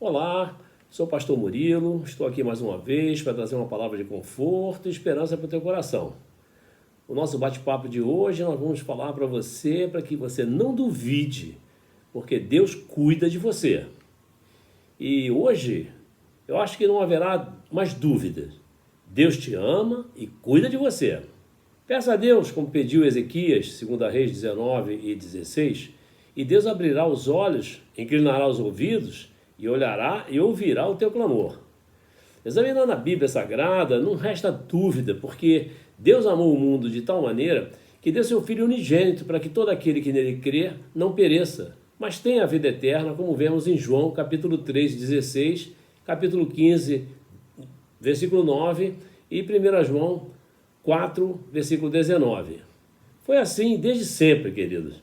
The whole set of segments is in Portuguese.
Olá, sou o pastor Murilo, estou aqui mais uma vez para trazer uma palavra de conforto e esperança para o teu coração. O nosso bate-papo de hoje nós vamos falar para você, para que você não duvide, porque Deus cuida de você. E hoje eu acho que não haverá mais dúvidas. Deus te ama e cuida de você. Peça a Deus, como pediu Ezequias, 2 Reis 19 e 16, e Deus abrirá os olhos, inclinará os ouvidos e olhará e ouvirá o teu clamor. Examinando a Bíblia Sagrada, não resta dúvida, porque Deus amou o mundo de tal maneira que deu seu Filho unigênito para que todo aquele que nele crê não pereça, mas tenha a vida eterna, como vemos em João capítulo 3, 16, capítulo 15, versículo 9 e 1 João 4, versículo 19. Foi assim desde sempre, queridos.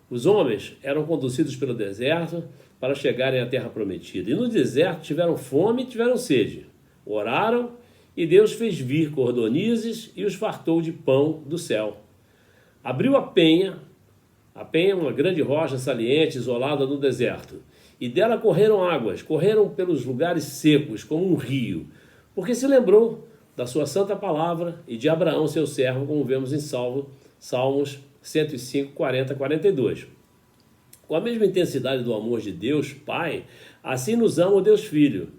Os homens eram conduzidos pelo deserto para chegarem à terra prometida. E no deserto tiveram fome e tiveram sede. Oraram e Deus fez vir cordonizes e os fartou de pão do céu. Abriu a penha é uma grande rocha saliente isolada no deserto. E dela correram águas, correram pelos lugares secos como um rio, porque se lembrou da sua santa palavra e de Abraão, seu servo, como vemos em Salmos 105, 40, 42. Com a mesma intensidade do amor de Deus Pai, assim nos ama o Deus Filho.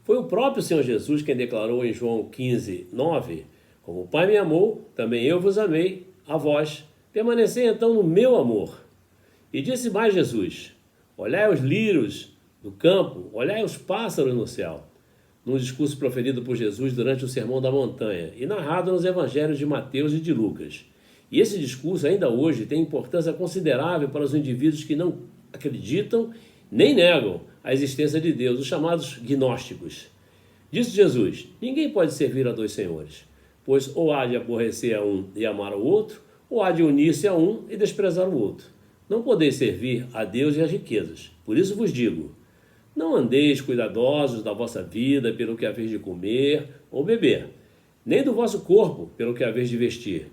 Foi o próprio Senhor Jesus quem declarou em João 15, 9, como o Pai me amou, também eu vos amei, a vós, permanecei então no meu amor. E disse mais Jesus, olhai os lírios do campo, olhai os pássaros no céu, num discurso proferido por Jesus durante o Sermão da Montanha e narrado nos evangelhos de Mateus e de Lucas. E esse discurso ainda hoje tem importância considerável para os indivíduos que não acreditam nem negam a existência de Deus, os chamados gnósticos. Disse Jesus, ninguém pode servir a dois senhores, pois ou há de aborrecer a um e amar ao outro, ou há de unir-se a um e desprezar o outro. Não podeis servir a Deus e às riquezas. Por isso vos digo, não andeis cuidadosos da vossa vida pelo que haveis de comer ou beber, nem do vosso corpo pelo que haveis de vestir.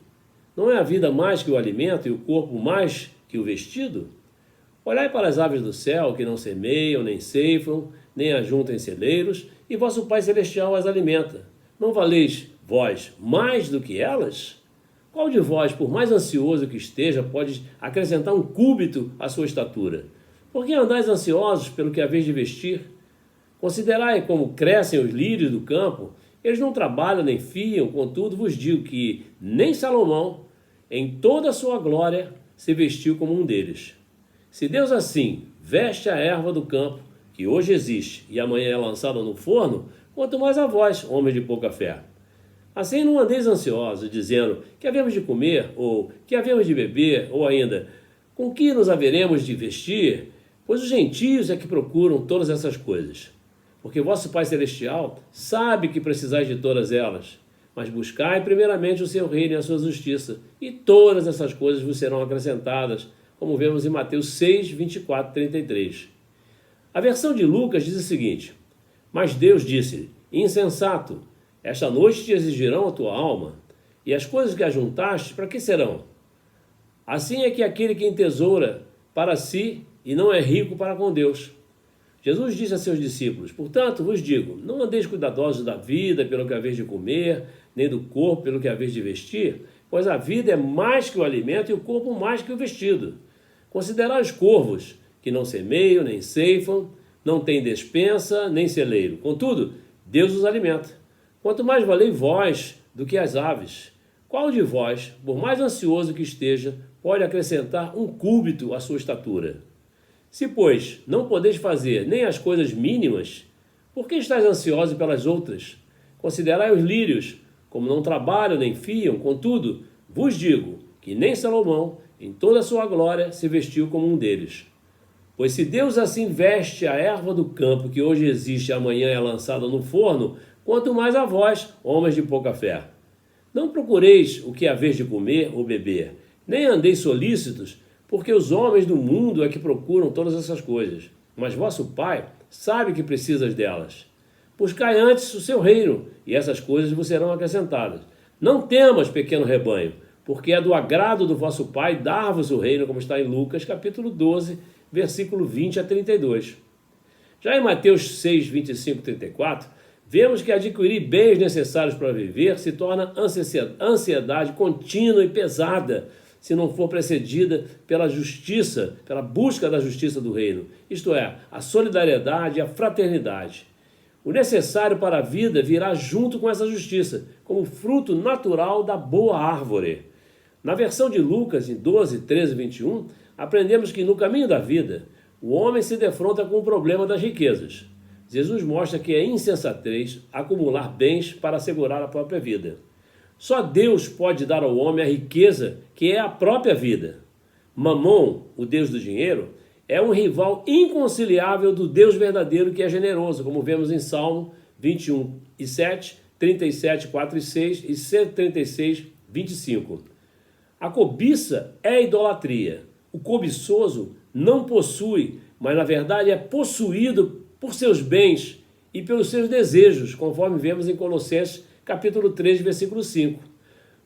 Não é a vida mais que o alimento e o corpo mais que o vestido? Olhai para as aves do céu, que não semeiam, nem ceifam, nem ajuntam em celeiros, e vosso Pai Celestial as alimenta. Não valeis vós mais do que elas? Qual de vós, por mais ansioso que esteja, pode acrescentar um cúbito à sua estatura? Por que andais ansiosos pelo que haveis de vestir? Considerai como crescem os lírios do campo, eles não trabalham nem fiam, contudo vos digo que nem Salomão, em toda a sua glória, se vestiu como um deles. Se Deus assim veste a erva do campo, que hoje existe e amanhã é lançada no forno, quanto mais a vós, homens de pouca fé. Assim não andeis ansiosos, dizendo que havemos de comer, ou que havemos de beber, ou ainda, com que nos haveremos de vestir? Pois os gentios é que procuram todas essas coisas. Porque vosso Pai Celestial sabe que precisais de todas elas. Mas buscai primeiramente o seu reino e a sua justiça, e todas essas coisas vos serão acrescentadas, como vemos em Mateus 6, 24, 33. A versão de Lucas diz o seguinte, mas Deus disse, insensato, esta noite te exigirão a tua alma, e as coisas que ajuntaste, para que serão? Assim é que aquele que entesoura para si e não é rico para com Deus. Jesus disse a seus discípulos, portanto, vos digo, não andeis cuidadosos da vida pelo que haveis de comer, nem do corpo pelo que haveis de vestir, pois a vida é mais que o alimento e o corpo mais que o vestido. Considerai os corvos, que não semeiam, nem ceifam, não têm despensa, nem celeiro. Contudo, Deus os alimenta. Quanto mais valei vós do que as aves. Qual de vós, por mais ansioso que esteja, pode acrescentar um cúbito à sua estatura? Se, pois, não podeis fazer nem as coisas mínimas, por que estáis ansiosos pelas outras? Considerai os lírios, como não trabalham nem fiam, contudo, vos digo que nem Salomão, em toda a sua glória, se vestiu como um deles. Pois se Deus assim veste a erva do campo, que hoje existe e amanhã é lançada no forno, quanto mais a vós, homens de pouca fé. Não procureis o que haveis de comer ou beber, nem andeis solícitos, porque os homens do mundo é que procuram todas essas coisas. Mas vosso Pai sabe que precisas delas. Buscai antes o seu reino, e essas coisas vos serão acrescentadas. Não temas, pequeno rebanho, porque é do agrado do vosso Pai dar-vos o reino, como está em Lucas, capítulo 12, versículo 20 a 32. Já em Mateus 6, 25 e 34, vemos que adquirir bens necessários para viver se torna ansiedade contínua e pesada, se não for precedida pela justiça, pela busca da justiça do reino, isto é, a solidariedade e a fraternidade. O necessário para a vida virá junto com essa justiça, como fruto natural da boa árvore. Na versão de Lucas, em 12, 13 e 21, aprendemos que no caminho da vida, o homem se defronta com o problema das riquezas. Jesus mostra que é insensatez acumular bens para assegurar a própria vida. Só Deus pode dar ao homem a riqueza que é a própria vida. Mamon, o Deus do dinheiro, é um rival inconciliável do Deus verdadeiro que é generoso, como vemos em Salmo 21 e 7, 37, 4 e 6 e 136, 25. A cobiça é idolatria. O cobiçoso não possui, mas na verdade é possuído por seus bens e pelos seus desejos, conforme vemos em Colossenses capítulo 3, versículo 5.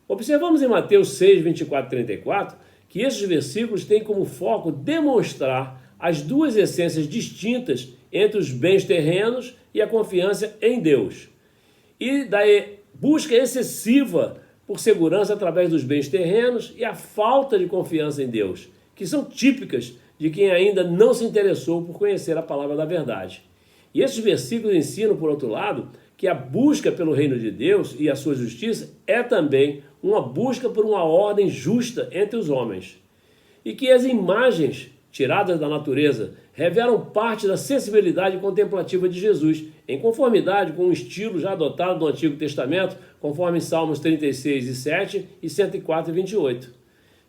Observamos em Mateus 6, 24 e 34 que esses versículos têm como foco demonstrar as duas essências distintas entre os bens terrenos e a confiança em Deus, e da busca excessiva por segurança através dos bens terrenos e a falta de confiança em Deus, que são típicas de quem ainda não se interessou por conhecer a palavra da verdade. E esses versículos ensinam, por outro lado, que a busca pelo reino de Deus e a sua justiça é também uma busca por uma ordem justa entre os homens. E que as imagens tiradas da natureza revelam parte da sensibilidade contemplativa de Jesus, em conformidade com o estilo já adotado no Antigo Testamento, conforme Salmos 36 e 7 e 104 e 28.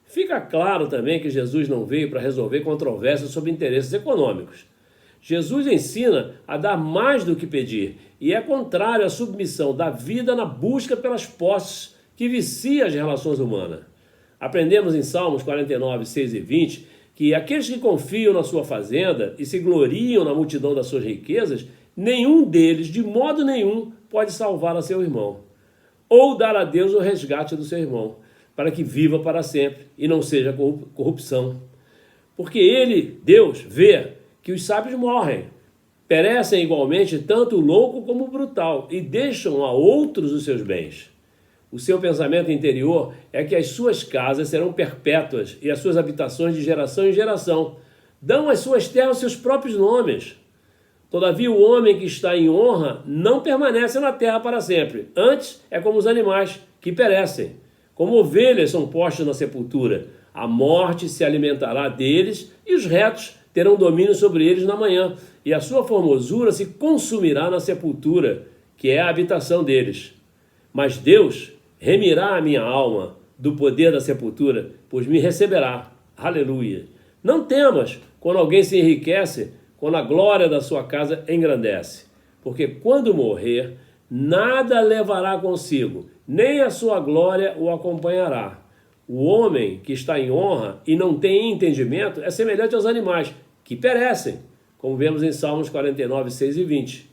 Fica claro também que Jesus não veio para resolver controvérsias sobre interesses econômicos. Jesus ensina a dar mais do que pedir e é contrário à submissão da vida na busca pelas posses que vicia as relações humanas. Aprendemos em Salmos 49, 6 e 20 que aqueles que confiam na sua fazenda e se gloriam na multidão das suas riquezas, nenhum deles, de modo nenhum, pode salvar a seu irmão, ou dar a Deus o resgate do seu irmão, para que viva para sempre e não seja corrupção. Porque ele, Deus, vê que os sábios morrem, perecem igualmente tanto o louco como o brutal e deixam a outros os seus bens. O seu pensamento interior é que as suas casas serão perpétuas e as suas habitações de geração em geração. Dão às suas terras seus próprios nomes. Todavia o homem que está em honra não permanece na terra para sempre. Antes é como os animais que perecem. Como ovelhas são postas na sepultura. A morte se alimentará deles e os retos terão domínio sobre eles na manhã. E a sua formosura se consumirá na sepultura, que é a habitação deles. Mas Deus remirá a minha alma do poder da sepultura, pois me receberá. Aleluia. Não temas quando alguém se enriquece, quando a glória da sua casa engrandece. Porque quando morrer, nada levará consigo, nem a sua glória o acompanhará. O homem que está em honra e não tem entendimento é semelhante aos animais, que perecem, como vemos em Salmos 49, 6 e 20.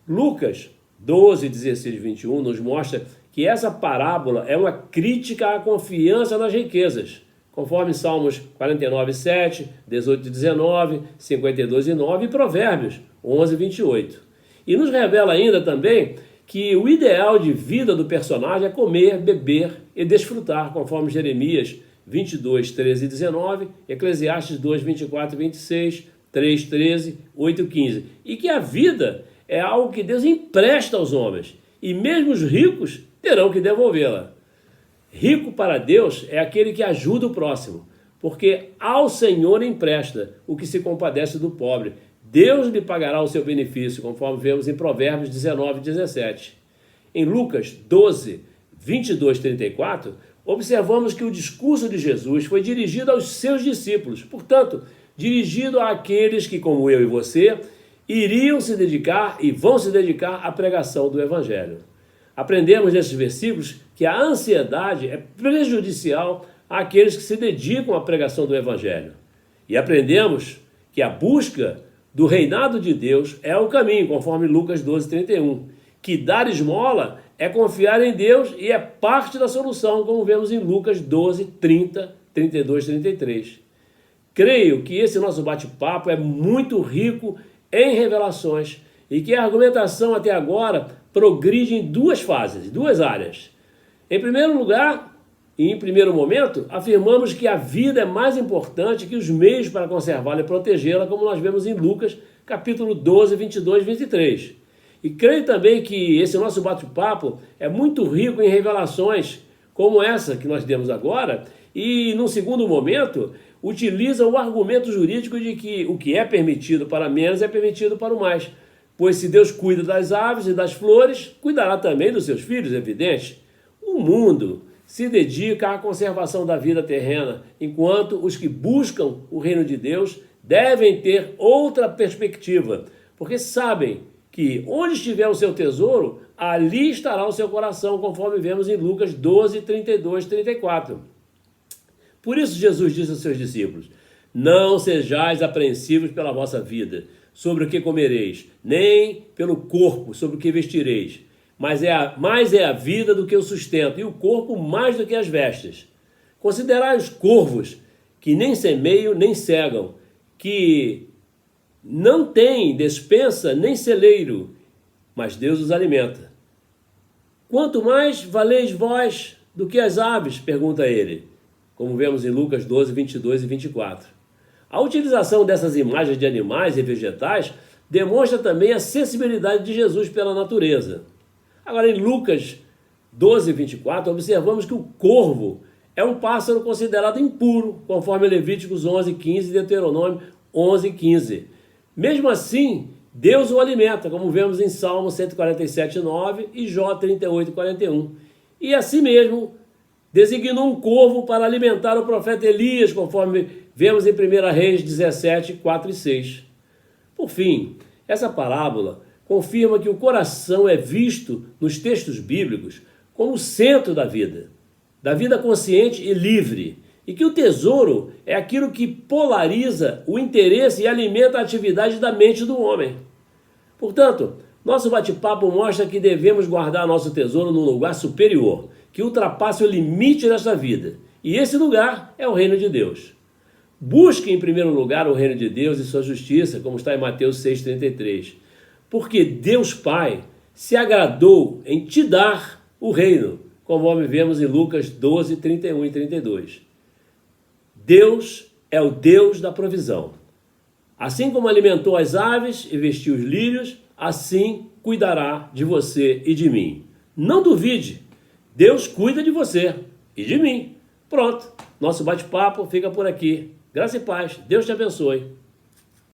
Lucas 12, 16 e 21 nos mostra que essa parábola é uma crítica à confiança nas riquezas, conforme Salmos 49, 7, 18 e 19, 52 e 9 e Provérbios 11 e 28. E nos revela ainda também que o ideal de vida do personagem é comer, beber e desfrutar, conforme Jeremias 22, 13 e 19, Eclesiastes 2, 24 e 26, 3, 13, 8 e 15. E que a vida é algo que Deus empresta aos homens, e mesmo os ricos terão que devolvê-la. Rico para Deus é aquele que ajuda o próximo, porque ao Senhor empresta o que se compadece do pobre. Deus lhe pagará o seu benefício, conforme vemos em Provérbios 19 e 17. Em Lucas 12, 22 e 34, observamos que o discurso de Jesus foi dirigido aos seus discípulos, portanto, dirigido àqueles que, como eu e você, iriam se dedicar e vão se dedicar à pregação do Evangelho. Aprendemos nesses versículos que a ansiedade é prejudicial àqueles que se dedicam à pregação do Evangelho. E aprendemos que a busca do reinado de Deus é o caminho, conforme Lucas 12, 31. Que dar esmola é confiar em Deus e é parte da solução, como vemos em Lucas 12, 30, 32 e 33. Creio que esse nosso bate-papo é muito rico em revelações e que a argumentação até agora progride em duas fases, duas áreas. Em primeiro lugar, e em primeiro momento, afirmamos que a vida é mais importante que os meios para conservá-la e protegê-la, como nós vemos em Lucas, capítulo 12, 22 e 23. E creio também que esse nosso bate-papo é muito rico em revelações, como essa que nós temos agora, e, num segundo momento, utiliza o argumento jurídico de que o que é permitido para menos é permitido para o mais. Pois se Deus cuida das aves e das flores, cuidará também dos seus filhos, evidente. O mundo se dedica à conservação da vida terrena, enquanto os que buscam o reino de Deus devem ter outra perspectiva, porque sabem que onde estiver o seu tesouro, ali estará o seu coração, conforme vemos em Lucas 12, 32 e 34. Por isso Jesus disse aos seus discípulos: não sejais apreensivos pela vossa vida, sobre o que comereis, nem pelo corpo, sobre o que vestireis. Mais é a vida do que o sustento, e o corpo mais do que as vestes. Considerai os corvos, que nem semeiam, nem cegam, que não têm despensa, nem celeiro, mas Deus os alimenta. Quanto mais valeis vós do que as aves? Pergunta ele, como vemos em Lucas 12, 22 e 24. A utilização dessas imagens de animais e vegetais demonstra também a sensibilidade de Jesus pela natureza. Agora, em Lucas 12, 24, observamos que o corvo é um pássaro considerado impuro, conforme Levíticos 11, 15 e Deuteronômio 11, 15. Mesmo assim, Deus o alimenta, como vemos em Salmo 147, 9 e Jó 38, 41. E assim mesmo, designou um corvo para alimentar o profeta Elias, conforme vemos em 1 Reis 17, 4 e 6. Por fim, essa parábola confirma que o coração é visto nos textos bíblicos como o centro da vida consciente e livre, e que o tesouro é aquilo que polariza o interesse e alimenta a atividade da mente do homem. Portanto, nosso bate-papo mostra que devemos guardar nosso tesouro num lugar superior, que ultrapasse o limite desta vida, e esse lugar é o reino de Deus. Busque em primeiro lugar o reino de Deus e sua justiça, como está em Mateus 6,33, porque Deus Pai se agradou em te dar o reino, conforme vemos em Lucas 12, 31 e 32. Deus é o Deus da provisão. Assim como alimentou as aves e vestiu os lírios, assim cuidará de você e de mim. Não duvide, Deus cuida de você e de mim. Pronto, nosso bate-papo fica por aqui. Graça e paz, Deus te abençoe.